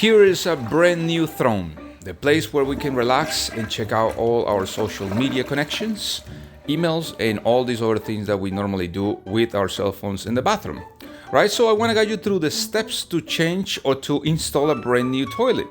Here is a brand new throne, the place where we can relax and check out all our social media connections, emails, and all these other things that we normally do with our cell phones in the bathroom. Right, so I want to guide you through the steps to change or to install a brand new toilet.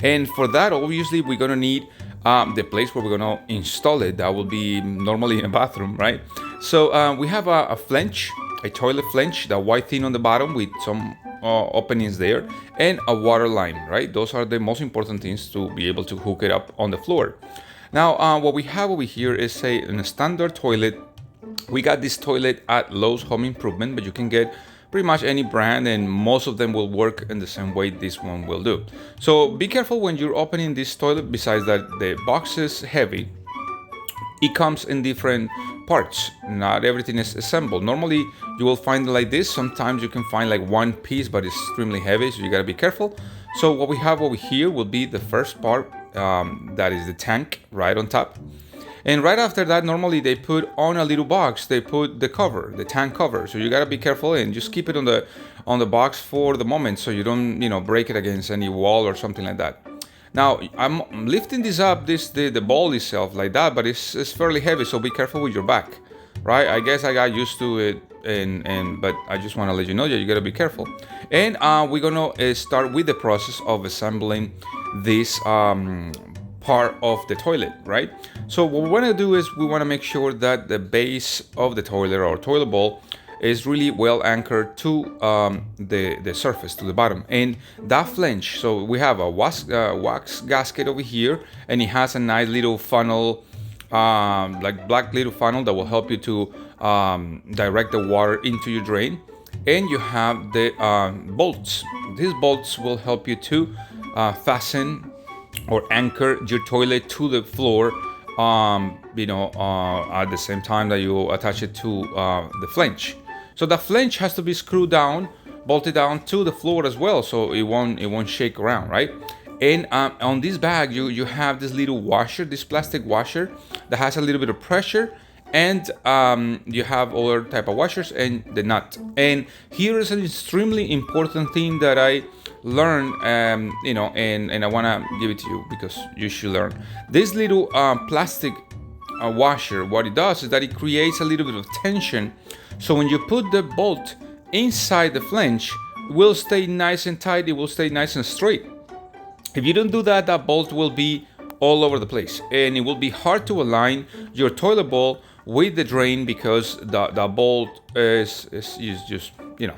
And for that, obviously, we're going to need the place where we're going to install it. That will be normally in a bathroom, right? So we have a flange, a toilet flange, the white thing on the bottom with some openings there, and a water line, right? Those are the most important things to be able to hook it up on the floor. Now, what we have over here is a standard toilet. We got this toilet at Lowe's Home Improvement, but you can get pretty much any brand, and most of them will work in the same way this one will do. So be careful when you're opening this toilet. Besides that, the box is heavy. It comes in different parts. Not everything is assembled. Normally you will find it like this. Sometimes you can find like one piece, but it's extremely heavy, so you gotta be careful. So what we have over here will be the first part, that is the tank right on top. And right after that, normally they put on a little box, they put the cover, the tank cover. So you gotta be careful and just keep it on the box for the moment, so you don't, break it against any wall or something like that. Now I'm lifting this up, the ball itself like that, but it's fairly heavy, so be careful with your back, right? I guess I got used to it, but I just want to let you know that you gotta be careful. And we're gonna start with the process of assembling this part of the toilet, right? So what we want to do is we want to make sure that the base of the toilet or toilet bowl is really well anchored to the surface, to the bottom, and that flange. So we have a wax gasket over here, and it has a nice little funnel, like black little funnel that will help you to direct the water into your drain. And you have the bolts. These bolts will help you to fasten or anchor your toilet to the floor, at the same time that you attach it to the flange. So the flange has to be screwed down, bolted down to the floor as well, so it won't shake around, right? And on this bag, you have this little washer, this plastic washer that has a little bit of pressure, and you have other type of washers and the nut. And here is an extremely important thing that I learned, and I want to give it to you because you should learn. This little plastic washer, what it does is that it creates a little bit of tension. So when you put the bolt inside the flange, it will stay nice and tight, it will stay nice and straight. If you don't do that, that bolt will be all over the place, and it will be hard to align your toilet bowl with the drain because the bolt is just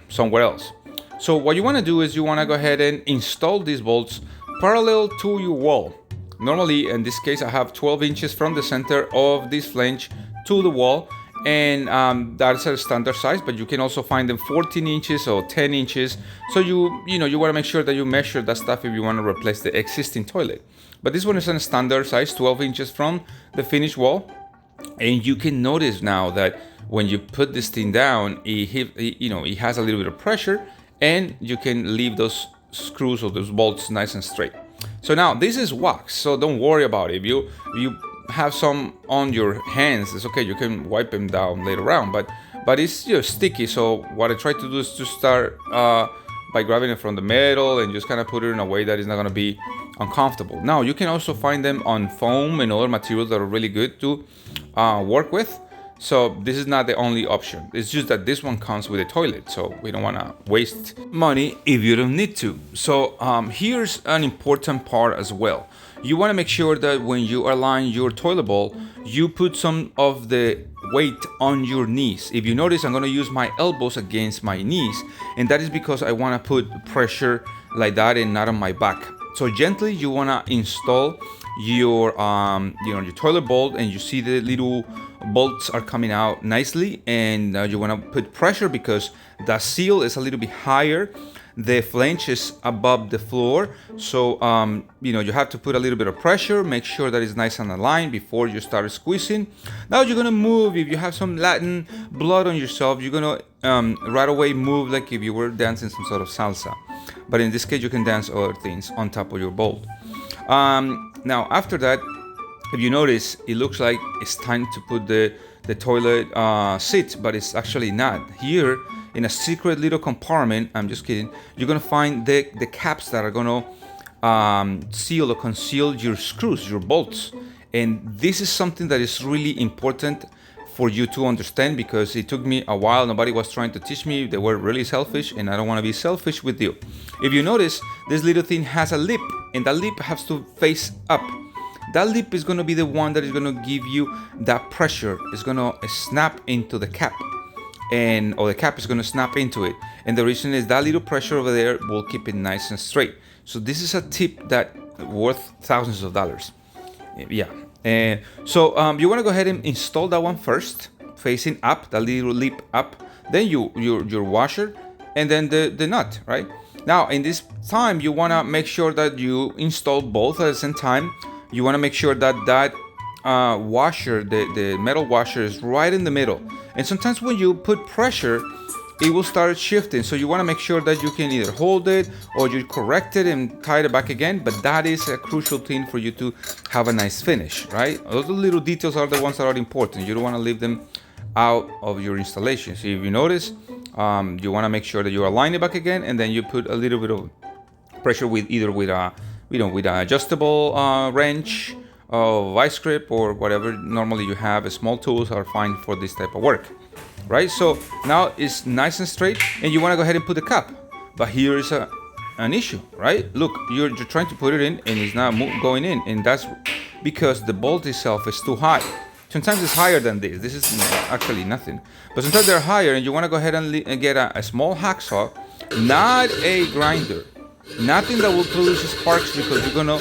somewhere else. So what you want to do is you want to go ahead and install these bolts parallel to your wall. Normally, in this case, I have 12 inches from the center of this flange to the wall, and that's a standard size, but you can also find them 14 inches or 10 inches. So you want to make sure that you measure that stuff if you want to replace the existing toilet. But this one is a standard size, 12 inches from the finished wall. And you can notice now that when you put this thing down, it has a little bit of pressure, and you can leave those screws or those bolts nice and straight. So now this is wax, so don't worry about it. If you have some on your hands, it's okay, you can wipe them down later on, but it's sticky. So what I try to do is to start by grabbing it from the metal and just kind of put it in a way that is not going to be uncomfortable. Now you can also find them on foam and other materials that are really good to work with. So this is not the only option. It's just that this one comes with a toilet, so we don't want to waste money if you don't need to. So here's an important part as well. You want to make sure that when you align your toilet bowl, you put some of the weight on your knees. If you notice, I'm going to use my elbows against my knees, and that is because I want to put pressure like that and not on my back. So gently you want to install your your toilet bowl, and you see the little bolts are coming out nicely, and you want to put pressure because the seal is a little bit higher, the flange is above the floor, so you have to put a little bit of pressure, make sure that it's nice and aligned before you start squeezing. Now you're gonna move. If you have some Latin blood on yourself, you're gonna right away move like if you were dancing some sort of salsa, but in this case you can dance other things on top of your bowl. Now after that, if you notice, it looks like it's time to put the toilet seat, but it's actually not. Here in a secret little compartment, I'm just kidding, you're gonna find the caps that are gonna seal or conceal your screws, your bolts. And this is something that is really important for you to understand, because it took me a while. Nobody was trying to teach me. They were really selfish, and I don't want to be selfish with you. If you notice, this little thing has a lip, and that lip has to face up. That lip is going to be the one that is going to give you that pressure. It's going to snap into the cap, or the cap is going to snap into it. And the reason is that little pressure over there will keep it nice and straight. So this is a tip that worth thousands of dollars. Yeah. And so you want to go ahead and install that one first, facing up, the little lip up. Then your washer, and then the nut, right? Now in this time, you want to make sure that you install both at the same time. You want to make sure that washer, the metal washer, is right in the middle. And sometimes when you put pressure, it will start shifting. So you want to make sure that you can either hold it or you correct it and tie it back again. But that is a crucial thing for you to have a nice finish, right? Those little details are the ones that are important. You don't want to leave them out of your installation. So if you notice, you want to make sure that you align it back again, and then you put a little bit of pressure with an adjustable wrench, vice grip, or whatever normally you have. Small tools are fine for this type of work. Right, so now it's nice and straight, and you want to go ahead and put the cap. But here is an issue, right? Look, you're trying to put it in, and it's not going in, and that's because the bolt itself is too high. Sometimes it's higher than this. This is actually nothing, but sometimes they're higher, and you want to go ahead and get a small hacksaw, not a grinder, nothing that will produce sparks, because you're gonna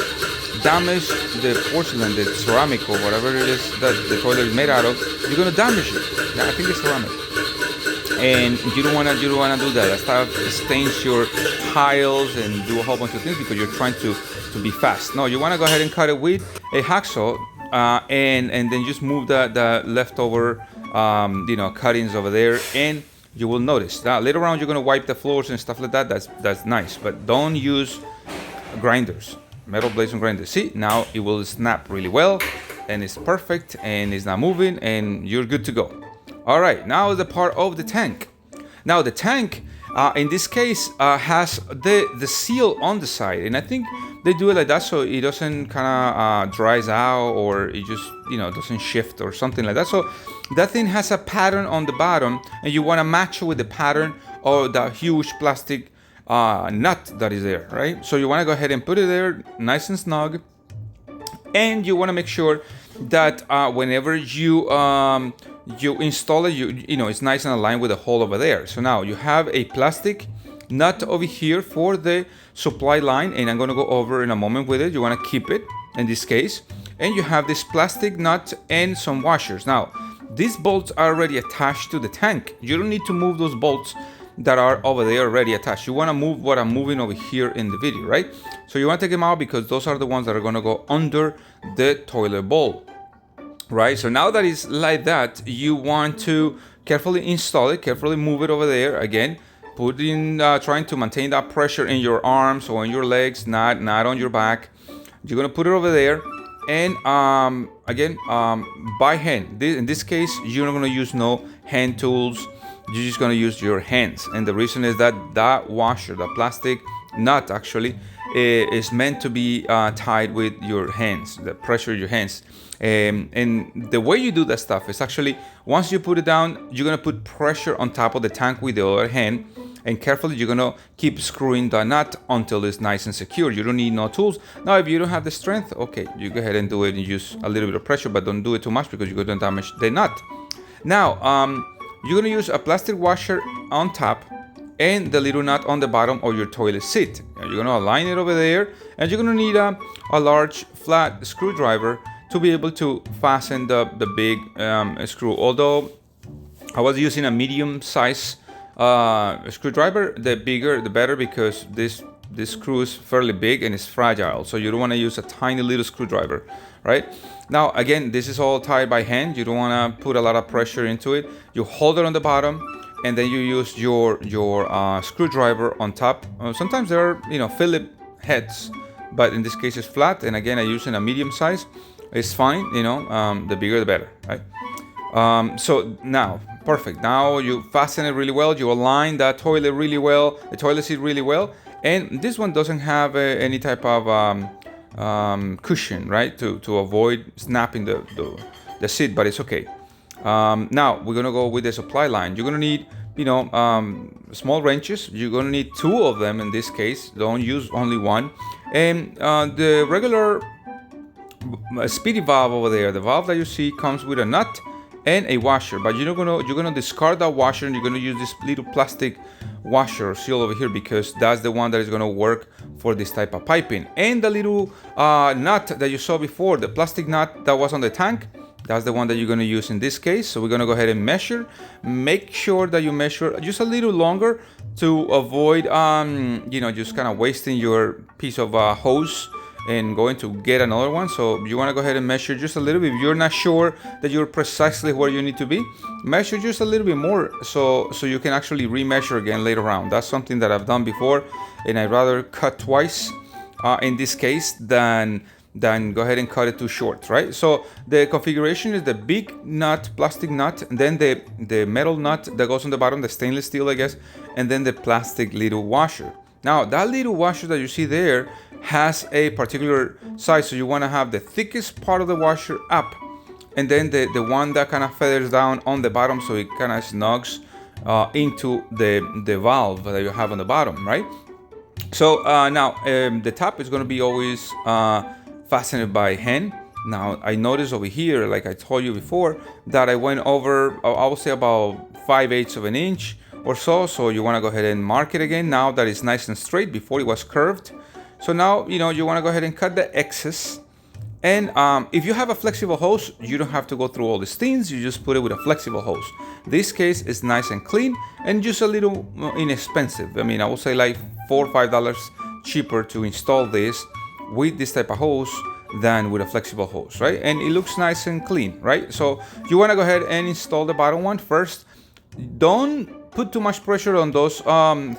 damage the porcelain, the ceramic, or whatever it is that the toilet is made out of. You're gonna damage it. Yeah, I think it's ceramic, and you don't wanna do that. That stuff stains your tiles and do a whole bunch of things because you're trying to be fast. No, you wanna go ahead and cut it with a hacksaw, and then just move the leftover cuttings over there, and you will notice that later on you're gonna wipe the floors and stuff like that. That's nice, but don't use grinders. Metal blades and grinders. See, now it will snap really well, and it's perfect, and it's not moving, and you're good to go. All right, now the part of the tank. Now the tank, in this case, has the seal on the side, and I think they do it like that so it doesn't kind of dries out, or it just doesn't shift or something like that. So that thing has a pattern on the bottom, and you want to match it with the pattern of the huge plastic nut that is there, right? So you want to go ahead and put it there nice and snug, and you want to make sure that whenever you install it, it's nice and aligned with the hole over there. So now you have a plastic nut over here for the supply line, and I'm going to go over in a moment with it. You want to keep it in this case, and you have this plastic nut and some washers. Now these bolts are already attached to the tank. You don't need to move those bolts that are over there already attached. You want to move what I'm moving over here in the video, right? So you want to take them out because those are the ones that are going to go under the toilet bowl, right? So now that it's like that, you want to carefully install it, carefully move it over there. Again, put in, trying to maintain that pressure in your arms or in your legs, not on your back. You're going to put it over there, and again, by hand. In this case, you're not going to use no hand tools. You're just going to use your hands, and the reason is that washer, the plastic nut, actually is meant to be tied with your hands, the pressure of your hands. And the way you do that stuff is actually, once you put it down, you're going to put pressure on top of the tank with the other hand, and carefully you're going to keep screwing the nut until it's nice and secure. You don't need no tools. Now if you don't have the strength, okay, you go ahead and do it and use a little bit of pressure, but don't do it too much because you're going to damage the nut. Now you're going to use a plastic washer on top and the little nut on the bottom of your toilet seat. You're going to align it over there, and you're going to need a large flat screwdriver to be able to fasten the big screw. Although I was using a medium size screwdriver, the bigger the better, because this screw is fairly big and it's fragile, so you don't want to use a tiny little screwdriver, right? Now again, this is all tied by hand. You don't want to put a lot of pressure into it. You hold it on the bottom, and then you use your screwdriver on top. Sometimes there are Phillips heads, but in this case it's flat, and again I use in a medium size. It's fine, the bigger the better, right? So now, perfect. Now you fasten it really well. You align that toilet really well, the toilet seat really well. And this one doesn't have any type of cushion, right? To avoid snapping the seat, but it's okay. Now we're gonna go with the supply line. You're gonna need, small wrenches. You're gonna need two of them in this case. Don't use only one. And the regular speedy valve over there, the valve that you see comes with a nut and a washer, but you're gonna discard that washer and you're gonna use this little plastic washer seal over here because that's the one that is gonna work for this type of piping. And the little nut that you saw before, the plastic nut that was on the tank, that's the one that you're gonna use in this case. So we're gonna go ahead and measure. Make sure that you measure just a little longer to avoid just kind of wasting your piece of hose and going to get another one. So you want to go ahead and measure just a little bit. If you're not sure that you're precisely where you need to be, measure just a little bit more so you can actually remeasure again later on. That's something that I've done before, and I'd rather cut twice in this case than go ahead and cut it too short, right? So the configuration is the big nut, plastic nut, and then the metal nut that goes on the bottom, the stainless steel, I guess, and then the plastic little washer. Now that little washer that you see there has a particular size, so you want to have the thickest part of the washer up, and then the one that kind of feathers down on the bottom, so it kind of snugs into the valve that you have on the bottom, right? So now the top is going to be always fastened by hand. Now I noticed over here, like I told you before, that I went over, I would say about 5/8 of an inch or so. So you want to go ahead and mark it again now that it's nice and straight. Before it was curved. So now you want to go ahead and cut the excess. And if you have a flexible hose, you don't have to go through all these things. You just put it with a flexible hose. This case is nice and clean and just a little inexpensive. I mean, I would say like $4 or $5 cheaper to install this with this type of hose than with a flexible hose, right? And it looks nice and clean, right? So you want to go ahead and install the bottom one first. Don't put too much pressure on those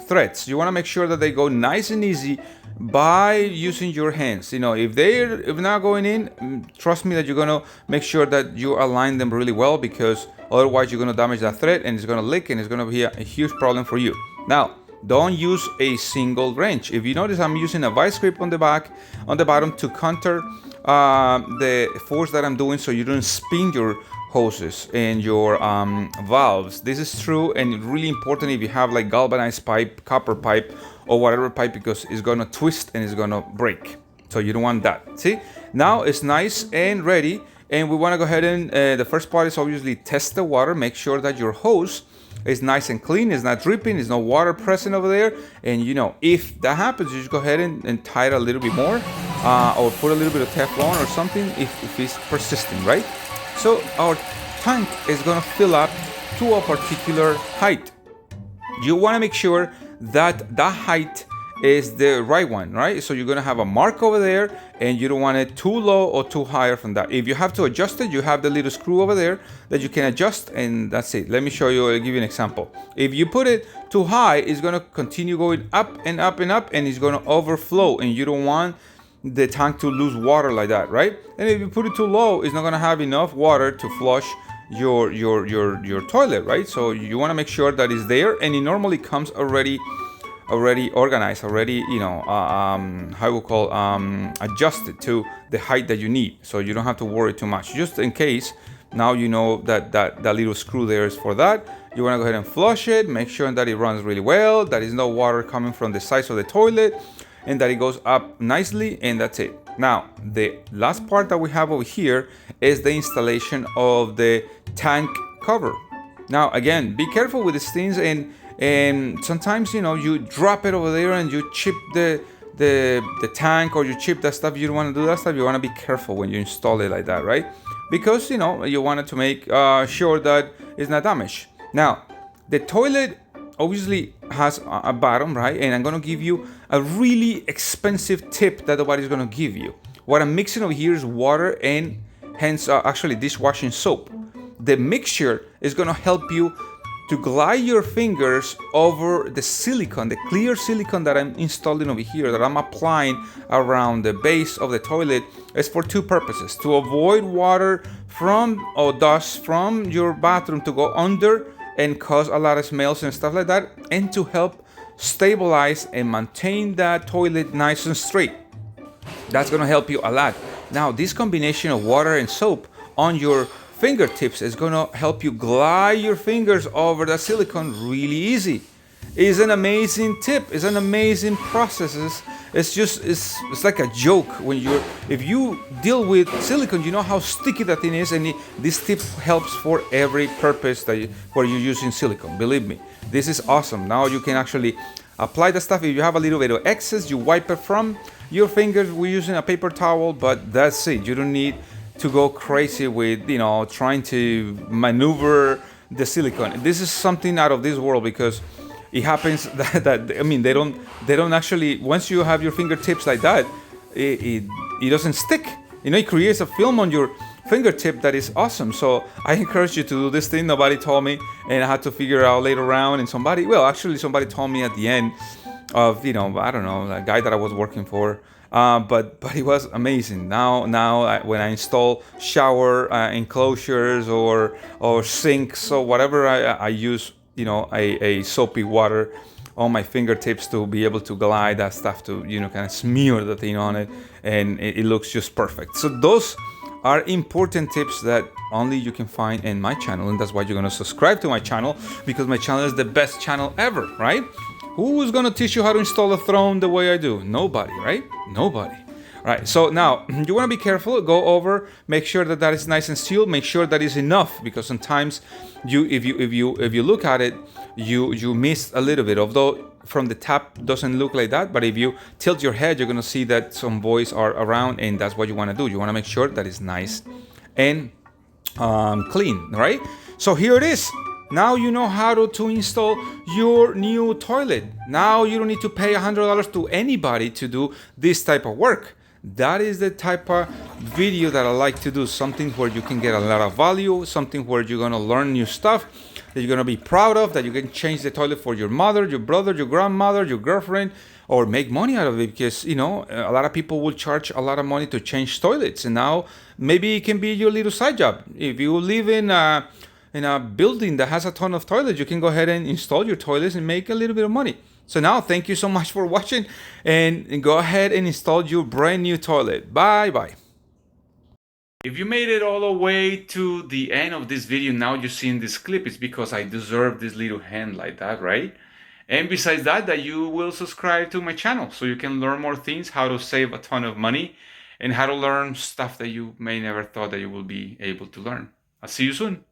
threads. You want to make sure that they go nice and easy by using your hands. If they're not going in, trust me that you're going to make sure that you align them really well, because otherwise you're going to damage that thread and it's going to leak and it's going to be a huge problem for you. Now, don't use a single wrench. If you notice, I'm using a vice grip on the bottom to counter the force that I'm doing, so you don't spin your hoses and your valves. This is true and really important if you have like galvanized pipe, copper pipe, or whatever pipe, because it's gonna twist and it's gonna break. So you don't want that. See, now it's nice and ready, and we want to go ahead and the first part is obviously test the water. Make sure that your hose is nice and clean, it's not dripping, there's no water present over there. And if that happens, you just go ahead and tie it a little bit more, or put a little bit of Teflon or something if it's persistent, right? So our tank is gonna fill up to a particular height. You want to make sure that that height is the right one, right? So you're gonna have a mark over there, and you don't want it too low or too higher from that. If you have to adjust it, you have the little screw over there that you can adjust, and that's it. Let me show you. I'll give you an example. If you put it too high, it's gonna continue going up and up and up, and it's gonna overflow, and you don't want the tank to lose water like that, right? And if you put it too low, it's not gonna have enough water to flush your toilet, right? So you want to make sure that it's there, and it normally comes already organized, already how we call adjusted to the height that you need, so you don't have to worry too much. Just in case, now you know that little screw there is for that. You want to go ahead and flush it, make sure that it runs really well, that is no water coming from the sides of the toilet, and that it goes up nicely, and that's it. Now, the last part that we have over here is the installation of the tank cover. Now, again, be careful with these things, and sometimes you drop it over there and you chip the tank, or you chip that stuff. You don't want to do that stuff. You want to be careful when you install it like that, right? Because you want to make sure that it's not damaged. Now, the toilet obviously has a bottom, right? And I'm gonna give you a really expensive tip that nobody's gonna give you. What I'm mixing over here is water and hence actually dishwashing soap. The mixture is gonna help you to glide your fingers over the silicone, the clear silicone that I'm installing over here, that I'm applying around the base of the toilet, is for two purposes: to avoid water from or dust from your bathroom to go under and cause a lot of smells and stuff like that, and to help stabilize and maintain that toilet nice and straight. That's gonna help you a lot. Now, this combination of water and soap on your fingertips is gonna help you glide your fingers over the silicone really easy. It's an amazing tip. It's an amazing process. It's like a joke when if you deal with silicone, you know how sticky that thing is, and this tip helps for every purpose where you're using silicone. Believe me, this is awesome. Now you can actually apply the stuff. If you have a little bit of excess, you wipe it from your fingers. We're using a paper towel, but that's it. You don't need to go crazy with trying to maneuver the silicone. This is something out of this world, because it happens that I mean, they don't actually, once you have your fingertips like that, it doesn't stick. It creates a film on your fingertip that is awesome. So I encourage you to do this thing. Nobody told me, and I had to figure out later on. And somebody told me at the end of, I don't know, a guy that I was working for. But it was amazing. Now when I install shower enclosures or sinks or whatever, I use a soapy water on my fingertips to be able to glide that stuff, to kind of smear the thing on it, and it looks just perfect. So those are important tips that only you can find in my channel, and that's why you're going to subscribe to my channel, because my channel is the best channel ever, right? Who's going to teach you how to install a throne the way I do? Nobody, right? Nobody. Right, so now you want to be careful. Go over, make sure that is nice and sealed. Make sure that is enough, because sometimes if you look at it, you miss a little bit. Although from the top doesn't look like that, but if you tilt your head, you're gonna see that some voids are around, and that's what you want to do. You want to make sure that it's nice and clean, right? So here it is. Now you know how to install your new toilet. Now you don't need to pay $100 to anybody to do this type of work. That is the type of video that I like to do. Something where you can get a lot of value, something where you're going to learn new stuff that you're going to be proud of, that you can change the toilet for your mother, your brother, your grandmother, your girlfriend, or make money out of it, because a lot of people will charge a lot of money to change toilets, and now maybe it can be your little side job. If you live in a building that has a ton of toilets, you can go ahead and install your toilets and make a little bit of money. So now, thank you so much for watching, and go ahead and install your brand new toilet. Bye. If you made it all the way to the end of this video, now you're seeing this clip, it's because I deserve this little hand like that, right? And besides that you will subscribe to my channel, so you can learn more things, how to save a ton of money, and how to learn stuff that you may never thought that you will be able to learn. I'll see you soon.